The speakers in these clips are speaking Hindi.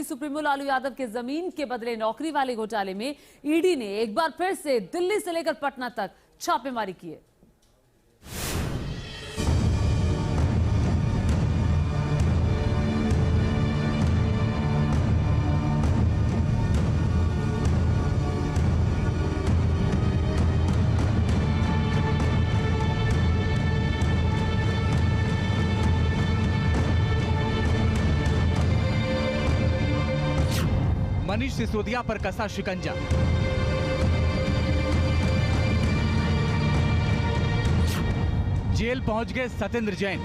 सुप्रीमो लालू यादव के जमीन के बदले नौकरी वाले घोटाले में ईडी ने एक बार फिर से दिल्ली से लेकर पटना तक छापेमारी की है। मनीष सिसोदिया पर कसा शिकंजा। जेल पहुंच गए सत्येंद्र जैन।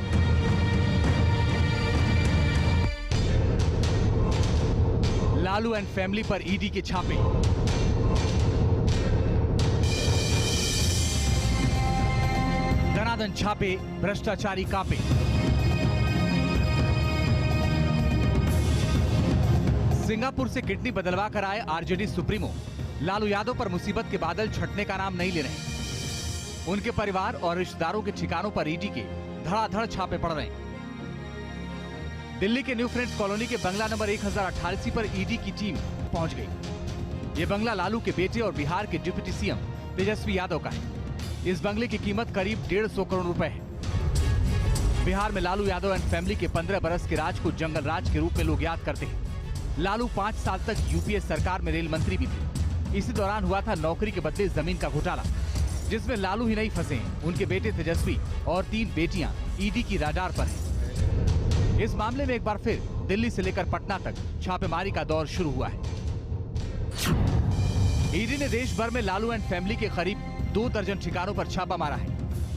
लालू एंड फैमिली पर ईडी के छापे। दनादन छापे, भ्रष्टाचारी कांपे। सिंगापुर से किडनी बदलवा कर आए आरजेडी सुप्रीमो लालू यादव पर मुसीबत के बादल छटने का नाम नहीं ले रहे। उनके परिवार और रिश्तेदारों के ठिकानों पर ईडी के धड़ाधड़ छापे पड़ रहे हैं। दिल्ली के न्यू फ्रेंड्स कॉलोनी के बंगला नंबर 1088 पर ईडी की टीम पहुंच गई। ये बंगला लालू के बेटे और बिहार के डिप्टी सीएम तेजस्वी यादव का है। इस बंगले की कीमत करीब 150 करोड़ रुपए है। बिहार में लालू यादव एंड फैमिली के 15 बरस के राज को जंगल राज के रूप में लोग याद करते हैं। लालू 5 साल तक यूपीए सरकार में रेल मंत्री भी थे। इसी दौरान हुआ था नौकरी के बदले जमीन का घोटाला, जिसमें लालू ही नहीं फंसे, उनके बेटे तेजस्वी और 3 बेटियां ईडी की राडार पर हैं। इस मामले में एक बार फिर दिल्ली से लेकर पटना तक छापेमारी का दौर शुरू हुआ है। ईडी ने देश भर में लालू एंड फैमिली के करीब 2 दर्जन ठिकानों पर छापा मारा है।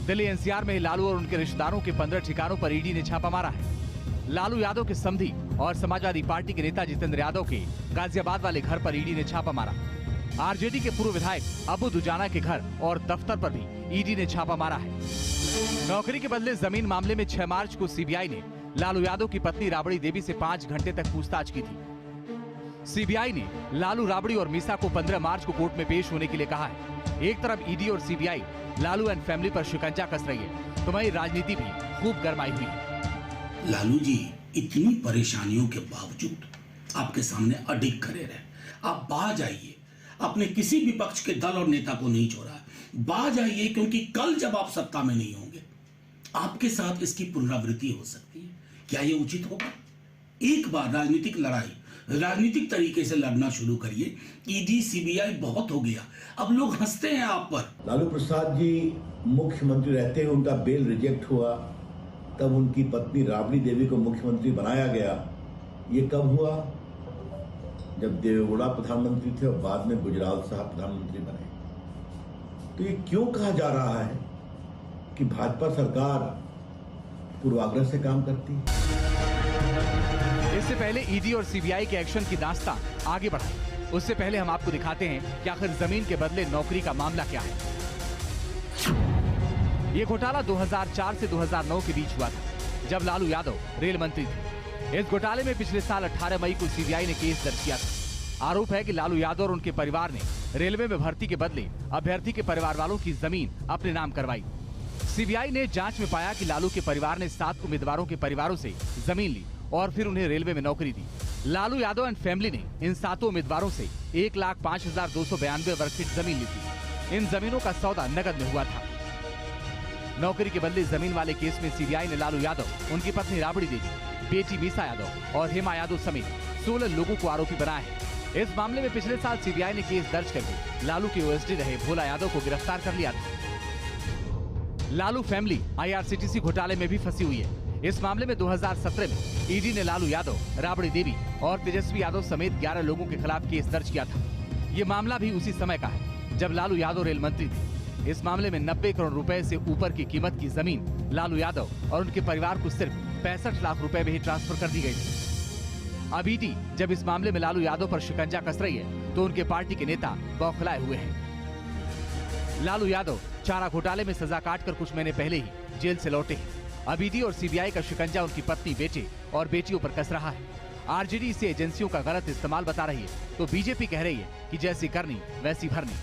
दिल्ली एनसीआर में लालू और उनके रिश्तेदारों के 15 ठिकानों पर ईडी ने छापा मारा है। लालू यादव के समधी और समाजवादी पार्टी के नेता जितेंद्र यादव के गाजियाबाद वाले घर पर ईडी ने छापा मारा। आरजेडी के पूर्व विधायक अबू दुजाना के घर और दफ्तर पर भी ईडी ने छापा मारा है। नौकरी के बदले जमीन मामले में 6 मार्च को सीबीआई ने लालू यादव की पत्नी राबड़ी देवी से 5 घंटे तक पूछताछ की थी। सीबीआई ने लालू, राबड़ी और मीसा को 15 मार्च को कोर्ट में पेश होने के लिए कहा है। एक तरफ ईडी और सीबीआई लालू एंड फैमिली पर शिकंजा कस रही है, तो वहीं राजनीति भी खूब गरमाई हुई है। लालू जी इतनी परेशानियों के बावजूद आपके सामने अडिग खड़े रहे। आप बाज आइए, आपने किसी भी पक्ष के दल और नेता को नहीं छोड़ा। बाज आइए, क्योंकि कल जब आप सत्ता में नहीं होंगे आपके साथ इसकी पुनरावृत्ति हो सकती है। क्या यह उचित होगा? एक बार राजनीतिक लड़ाई राजनीतिक तरीके से लड़ना शुरू करिए। ईडी सीबीआई बहुत हो गया, अब लोग हंसते हैं आप पर। लालू प्रसाद जी मुख्यमंत्री रहते हुए उनका बेल रिजेक्ट हुआ, तब उनकी पत्नी राबड़ी देवी को मुख्यमंत्री बनाया गया। ये कब हुआ? जब देवेगौड़ा प्रधानमंत्री थे और बाद में गुजराल साहब प्रधानमंत्री बने। तो ये क्यों कहा जा रहा है कि भाजपा सरकार पूर्वाग्रह से काम करती है? इससे पहले ईडी और सीबीआई के एक्शन की दास्तान आगे बढ़ाई। उससे पहले हम आपको दिखाते हैं कि आखिर जमीन के बदले नौकरी का मामला क्या है। ये घोटाला 2004 से 2009 के बीच हुआ था, जब लालू यादव रेल मंत्री थे। इस घोटाले में पिछले साल 18 मई को सीबीआई ने केस दर्ज किया था। आरोप है कि लालू यादव और उनके परिवार ने रेलवे में भर्ती के बदले अभ्यर्थी के परिवार वालों की जमीन अपने नाम करवाई। सीबीआई ने जांच में पाया कि लालू के परिवार ने 7 उम्मीदवारों के परिवारों से जमीन ली और फिर उन्हें रेलवे में नौकरी दी। लालू यादव एंड फैमिली ने इन 7 उम्मीदवारों से 1,05,292 वर्ग फीट जमीन ली थी। इन जमीनों का सौदा नकद में हुआ था। नौकरी के बदले जमीन वाले केस में सीबीआई ने लालू यादव, उनकी पत्नी राबड़ी देवी, बेटी मीसा यादव और हेमा यादव समेत 16 लोगों को आरोपी बनाया है। इस मामले में पिछले साल सीबीआई ने केस दर्ज करके लालू के ओएसडी रहे भोला यादव को गिरफ्तार कर लिया था। लालू फैमिली आईआरसीटीसी घोटाले में भी फंसी हुई है। इस मामले में 2017 में ईडी ने लालू यादव, राबड़ी देवी और तेजस्वी यादव समेत 11 लोगों के खिलाफ केस दर्ज किया था। ये मामला भी उसी समय का है जब लालू यादव रेल मंत्री थे। इस मामले में 90 करोड़ रुपए से ऊपर की कीमत की जमीन लालू यादव और उनके परिवार को सिर्फ 65 लाख रुपए में ही ट्रांसफर कर दी गई थी। अब ईडी जब इस मामले में लालू यादव पर शिकंजा कस रही है, तो उनके पार्टी के नेता बौखलाए हुए हैं। लालू यादव चारा घोटाले में सजा काटकर कुछ महीने पहले ही जेल से लौटे हैं। अब ईडी और सीबीआई का शिकंजा उनकी पत्नी, बेटे और बेटियों पर कस रहा है। आरजेडी इसे एजेंसियों का गलत इस्तेमाल बता रही है, तो बीजेपी कह रही है कि जैसी करनी वैसी भरनी।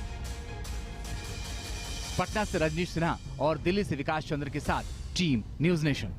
पटना से रजनीश सिन्हा और दिल्ली से विकास चंद्र के साथ टीम न्यूज नेशन।